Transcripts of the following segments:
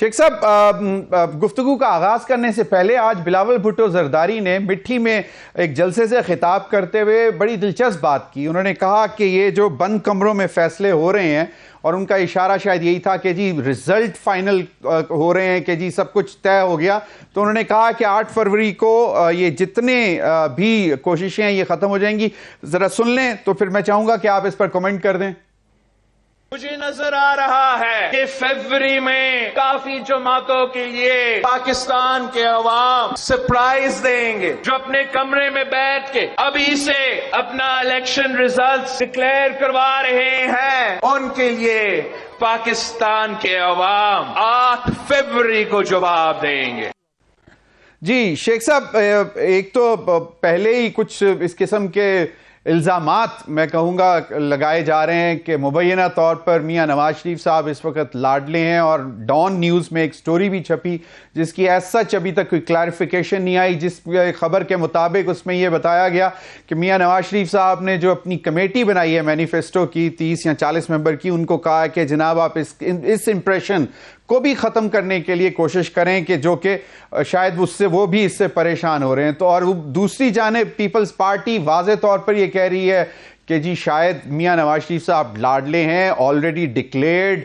شیخ صاحب، گفتگو کا آغاز کرنے سے پہلے آج بلاول بھٹو زرداری نے مٹھی میں ایک جلسے سے خطاب کرتے ہوئے بڑی دلچسپ بات کی. انہوں نے کہا کہ یہ جو بند کمروں میں فیصلے ہو رہے ہیں، اور ان کا اشارہ شاید یہی تھا کہ جی رزلٹ فائنل ہو رہے ہیں، کہ جی سب کچھ طے ہو گیا. تو انہوں نے کہا کہ 8 فروری کو یہ جتنے بھی کوششیں ہیں یہ ختم ہو جائیں گی. ذرا سن لیں تو پھر میں چاہوں گا کہ آپ اس پر کمنٹ کر دیں. مجھے نظر آ رہا ہے کہ فروری میں کافی جماعتوں کے لیے پاکستان کے عوام سرپرائز دیں گے، جو اپنے کمرے میں بیٹھ کے ابھی سے اپنا الیکشن ریزلٹس ڈکلیئر کروا رہے ہیں. ان کے لیے پاکستان کے عوام 8 فروری کو جواب دیں گے. جی شیخ صاحب، ایک تو پہلے ہی کچھ اس قسم کے الزامات میں کہوں گا لگائے جا رہے ہیں کہ مبینہ طور پر میاں نواز شریف صاحب اس وقت لاڈلے ہیں، اور ڈان نیوز میں ایک سٹوری بھی چھپی جس کی ایز سچ ابھی تک کوئی کلیریفیکیشن نہیں آئی، جس خبر کے مطابق اس میں یہ بتایا گیا کہ میاں نواز شریف صاحب نے جو اپنی کمیٹی بنائی ہے مینیفیسٹو کی 30 یا 40 ممبر کی، ان کو کہا کہ جناب آپ اس امپریشن کو بھی ختم کرنے کے لیے کوشش کریں کہ جو کہ شاید وہ بھی اس سے پریشان ہو رہے ہیں. تو اور دوسری جانب پیپلز پارٹی واضح طور پر یہ کہہ رہی ہے کہ جی شاید میاں نواز شریف صاحب لاڈلے ہیں، آلریڈی ڈکلیئرڈ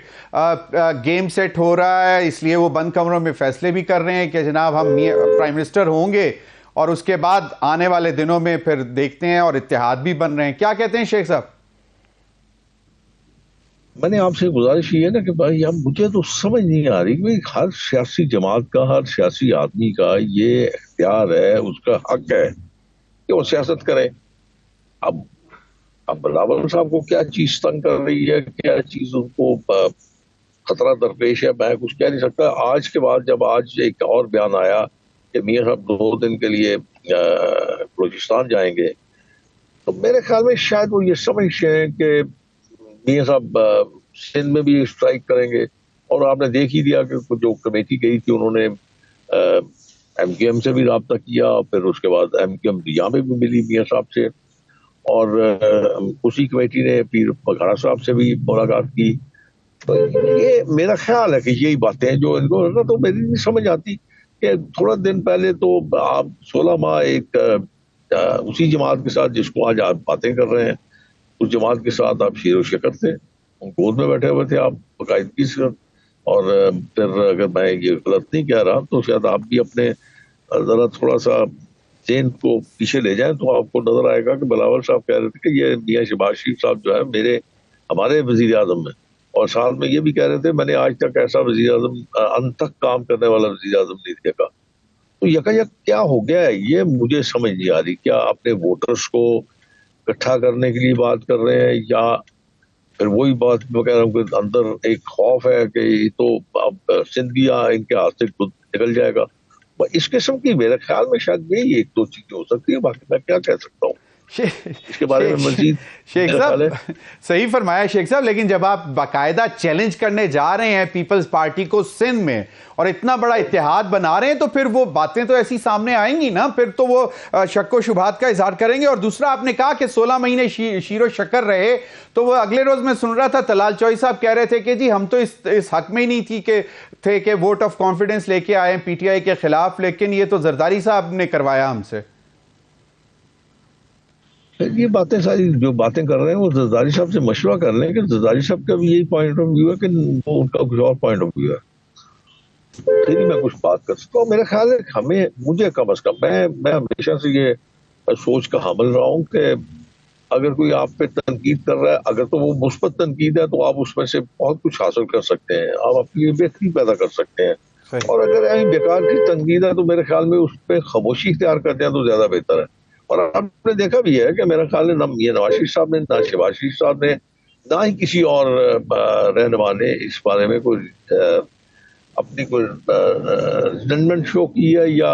گیم سیٹ ہو رہا ہے، اس لیے وہ بند کمروں میں فیصلے بھی کر رہے ہیں کہ جناب ہم پرائم منسٹر ہوں گے، اور اس کے بعد آنے والے دنوں میں پھر دیکھتے ہیں، اور اتحاد بھی بن رہے ہیں. کیا کہتے ہیں شیخ صاحب؟ میں نے آپ سے گزارش یہ ہے نا کہ بھائی مجھے تو سمجھ نہیں آ رہی کہ ہر سیاسی جماعت کا، ہر سیاسی آدمی کا یہ اختیار ہے، اس کا حق ہے کہ وہ سیاست کرے. اب بلاول صاحب کو کیا چیز تنگ کر رہی ہے، کیا چیز ان کو خطرہ درپیش ہے، میں کچھ کہہ نہیں سکتا. آج کے بعد جب آج ایک اور بیان آیا کہ میاں صاحب 2 دن کے لیے بلوچستان جائیں گے، تو میرے خیال میں شاید وہ یہ سمجھتے ہیں کہ میاں صاحب سندھ میں بھی اسٹرائک کریں گے. اور آپ نے دیکھ ہی دیا کہ جو کمیٹی گئی تھی انہوں نے ایم کیو ایم سے بھی رابطہ کیا، پھر اس کے بعد ایم کیو ایم یہاں میں بھی ملی میاں صاحب سے، اور اسی کمیٹی نے پیر بگھڑا صاحب سے بھی ملاقات کی. تو یہ میرا خیال ہے کہ یہی باتیں ہیں جو ان کو نا، تو میری نہیں سمجھ آتی کہ تھوڑا دن پہلے تو آپ 16 ماہ ایک اسی جماعت کے ساتھ جس کو آج آپ باتیں کر رہے ہیں، اس جماعت کے ساتھ آپ شیر و شکر تھے، گود میں بیٹھے ہوئے تھے آپ باقاعدگی سے. اور پھر اگر میں یہ غلط نہیں کہہ رہا تو شاید آپ بھی اپنے ذرا تھوڑا سا ذہن کو پیچھے لے جائیں تو آپ کو نظر آئے گا کہ بلاول صاحب کہہ رہے تھے کہ یہ میاں شہباز شریف صاحب جو ہے ہمارے وزیر اعظم ہیں، اور ساتھ میں یہ بھی کہہ رہے تھے میں نے آج تک ایسا وزیر اعظم انت تک کام کرنے والا وزیر اعظم نہیں دیکھا. تو یکا یک کیا ہو گیا ہے یہ مجھے سمجھ نہیں آ رہی. کیا اپنے ووٹرز کو اکٹھا کرنے کے لیے بات کر رہے ہیں، یا پھر وہی بات میں کہہ رہا ہوں کہ اندر ایک خوف ہے کہ یہ تو اب سندھیا ان کے ہاتھ سے نکل جائے گا. اس قسم کی میرے خیال میں شاید یہی 1-2 چیزیں ہو سکتی ہے. باقی میں کیا کہہ سکتا ہوں اس کے بارے میں مزید. شیخ صاحب صحیح فرمایا شیخ صاحب، لیکن جب آپ باقاعدہ چیلنج کرنے جا رہے ہیں پیپلز پارٹی کو سندھ میں، اور اتنا بڑا اتحاد بنا رہے ہیں، تو پھر وہ باتیں تو ایسی سامنے آئیں گی نا، پھر تو وہ شک و شبہات کا اظہار کریں گے. اور دوسرا آپ نے کہا کہ 16 مہینے شیر و شکر رہے، تو وہ اگلے روز میں سن رہا تھا طلال چوئی صاحب کہہ رہے تھے کہ جی ہم تو اس حق میں ہی نہیں تھے کہ ووٹ آف کانفیڈنس لے کے آئے پی ٹی آئی کے خلاف، لیکن یہ تو زرداری صاحب نے کروایا ہم سے. یہ باتیں ساری جو باتیں کر رہے ہیں وہ زرداری صاحب سے مشورہ کر لیں کہ زرداری صاحب کا بھی یہی پوائنٹ آف ویو ہے کہ وہ ان کا کچھ اور پوائنٹ آف ویو ہے، پھر ہی میں کچھ بات کر سکتا ہوں. میرا خیال ہے مجھے کم از کم میں ہمیشہ سے یہ سوچ کا حامل رہا ہوں کہ اگر کوئی آپ پہ تنقید کر رہا ہے، اگر تو وہ مثبت تنقید ہے تو آپ اس میں سے بہت کچھ حاصل کر سکتے ہیں، آپ اپنی بہتری پیدا کر سکتے ہیں. اور اگر بیکار کی تنقید ہے تو میرے خیال میں اس پہ خاموشی اختیار کرتے ہیں تو زیادہ بہتر ہے. اور آپ نے دیکھا بھی ہے کہ میرا خیال ہے نہ میاں نواز شریف صاحب نے، نہ شہباز شریف صاحب نے، نہ ہی کسی اور رہنما نے اس بارے میں کوئی اپنی کوئی ریزنمنٹ شو کی ہے یا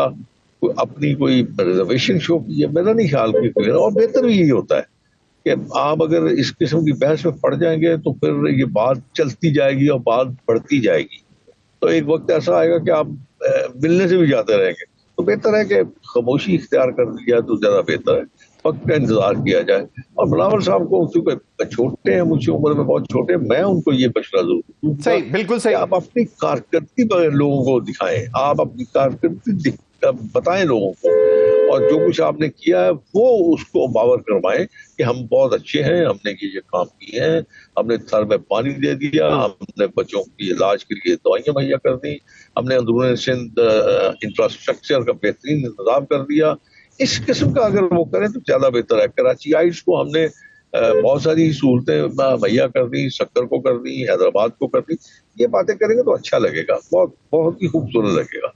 اپنی کوئی ریزرویشن شو کی ہے. میرا نہیں خیال کی کوئی. اور بہتر بھی یہی ہوتا ہے کہ آپ اگر اس قسم کی بحث میں پڑ جائیں گے تو پھر یہ بات چلتی جائے گی اور بات بڑھتی جائے گی. تو ایک وقت ایسا آئے گا کہ آپ ملنے سے بھی جاتے رہیں گے. تو بہتر ہے کہ خاموشی اختیار کر لیا تو زیادہ بہتر ہے. وقت کا انتظار کیا جائے. اور بلاول صاحب کو چونکہ چھوٹے ہیں مجھ سے عمر میں بہت چھوٹے ہیں, میں ان کو یہ مشورہ ضرور دوں گا صحیح, بالکل کہ صحیح. آپ اپنی کارکردگی بغیر لوگوں کو دکھائیں, آپ اپنی کارکردگی بتائیں لوگوں کو, اور جو کچھ آپ نے کیا ہے وہ اس کو باور کروائیں کہ ہم بہت اچھے ہیں, ہم نے یہ کام کیے ہیں, ہم نے سر میں پانی دے دیا, ہم نے بچوں کی علاج کے لیے دوائیاں مہیا کر دی, ہم نے اندرون سندھ انفراسٹرکچر کا بہترین انتظام کر دیا. اس قسم کا اگر وہ کریں تو زیادہ بہتر ہے. کراچی آئٹس کو ہم نے بہت ساری سہولتیں مہیا کر دی, سکر کو کر دی, حیدرآباد کو کر دی. یہ باتیں کریں گے تو اچھا لگے گا, بہت بہت ہی خوبصورت لگے گا.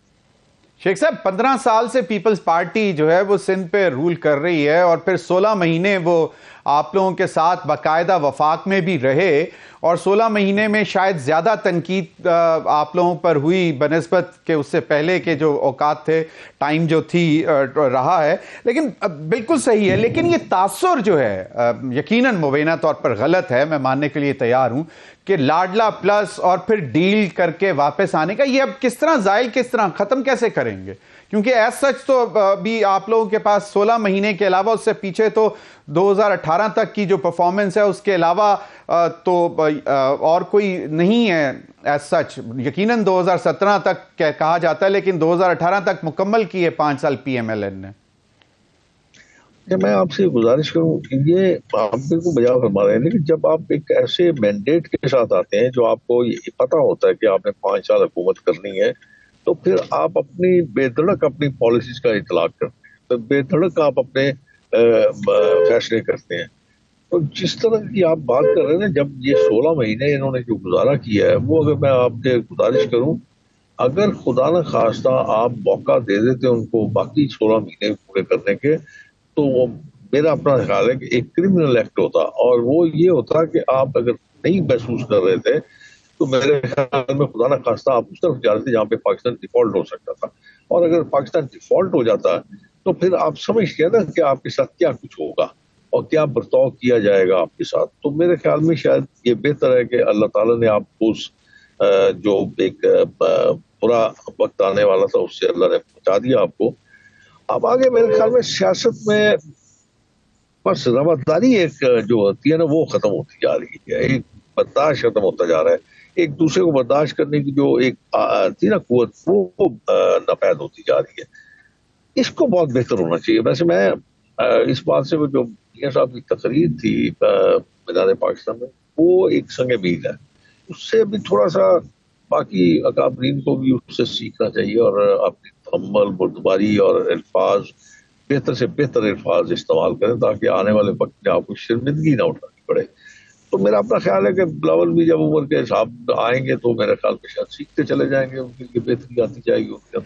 شیخ صاحب 15 سال سے پیپلز پارٹی جو ہے وہ سندھ پہ رول کر رہی ہے, اور پھر 16 مہینے وہ آپ لوگوں کے ساتھ باقاعدہ وفاق میں بھی رہے, اور 16 مہینے میں شاید زیادہ تنقید آپ لوگوں پر ہوئی بنسبت کہ اس سے پہلے کے جو اوقات تھے, ٹائم جو تھی رہا ہے. لیکن بالکل صحیح ہے, لیکن یہ تاثر جو ہے یقیناً مبینہ طور پر غلط ہے, میں ماننے کے لیے تیار ہوں کہ لاڈلا پلس اور پھر ڈیل کر کے واپس آنے کا یہ اب کس طرح زائل, کس طرح ختم کیسے کریں گے؟ کیونکہ ایز سچ تو بھی آپ لوگوں کے پاس 16 مہینے کے علاوہ اس سے پیچھے تو 2018 تک کی جو پرفارمنس ہے اس کے علاوہ تو اور کوئی نہیں ہے ایز سچ. یقیناً 2017 تک کہا جاتا ہے, لیکن 2018 تک مکمل کی ہے 5 سال پی ایم ایل این نے. میں آپ سے گزارش کروں, یہ آپ بالکل بجا فرما رہے ہیں, لیکن جب آپ ایک ایسے مینڈیٹ کے ساتھ آتے ہیں جو آپ کو یہ پتا ہوتا ہے کہ آپ نے 5 سال حکومت کرنی ہے, تو پھر آپ اپنی بے دھڑک اپنی پالیسیز کا اطلاق کرتے ہیں, تو بے دھڑک آپ اپنے فیصلے کرتے ہیں. تو جس طرح کی آپ بات کر رہے ہیں, جب یہ 16 مہینے انہوں نے جو گزارا کیا ہے, وہ اگر میں آپ سے گزارش کروں, اگر خدا نہ خواستہ آپ موقع دے دیتے ان کو باقی 16 مہینے پورے کرنے کے, تو وہ میرا اپنا خیال ہے کہ ایک کرمنل ایکٹ ہوتا, اور وہ یہ ہوتا کہ آپ اگر نہیں محسوس کر رہے تھے تو میرے خیال میں خدا نہ خواستہ آپ اس طرف جا رہے تھے جہاں پہ پاکستان ڈیفالٹ ہو سکتا تھا. اور اگر پاکستان ڈیفالٹ ہو جاتا تو پھر آپ سمجھتے ہیں نا کہ آپ کے ساتھ کیا کچھ ہوگا اور کیا برتاؤ کیا جائے گا آپ کے ساتھ. تو میرے خیال میں شاید یہ بہتر ہے کہ اللہ تعالیٰ نے آپ کو جو ایک برا وقت آنے والا تھا اس سے اللہ نے بچا دیا آپ کو. اب آگے میرے خیال میں سیاست میں بس رواداری ایک جو ہوتی ہے نا وہ ختم ہوتی جا رہی ہے, ایک برداشت ختم ہوتا جا رہا ہے, ایک دوسرے کو برداشت کرنے کی جو ایک تھی نا قوت وہ ناپید ہوتی جا رہی ہے. اس کو بہت بہتر ہونا چاہیے. ویسے میں اس بات سے جو میاں صاحب کی تقریر تھی میدان پاکستان میں, وہ ایک سنگ میل ہے, اس سے بھی تھوڑا سا باقی اکابرین کو بھی اس سے سیکھنا چاہیے, اور اپنی تحمل, بردباری اور الفاظ بہتر سے بہتر الفاظ استعمال کریں تاکہ آنے والے وقت میں آپ کو شرمندگی نہ اٹھانی پڑے. تو میرا اپنا خیال ہے کہ بلاول بھی جب عمر کے حساب آئیں گے تو میرے خیال میں شاید سیکھتے چلے جائیں گے, ان کی بہتری آتی جائے گی ان کے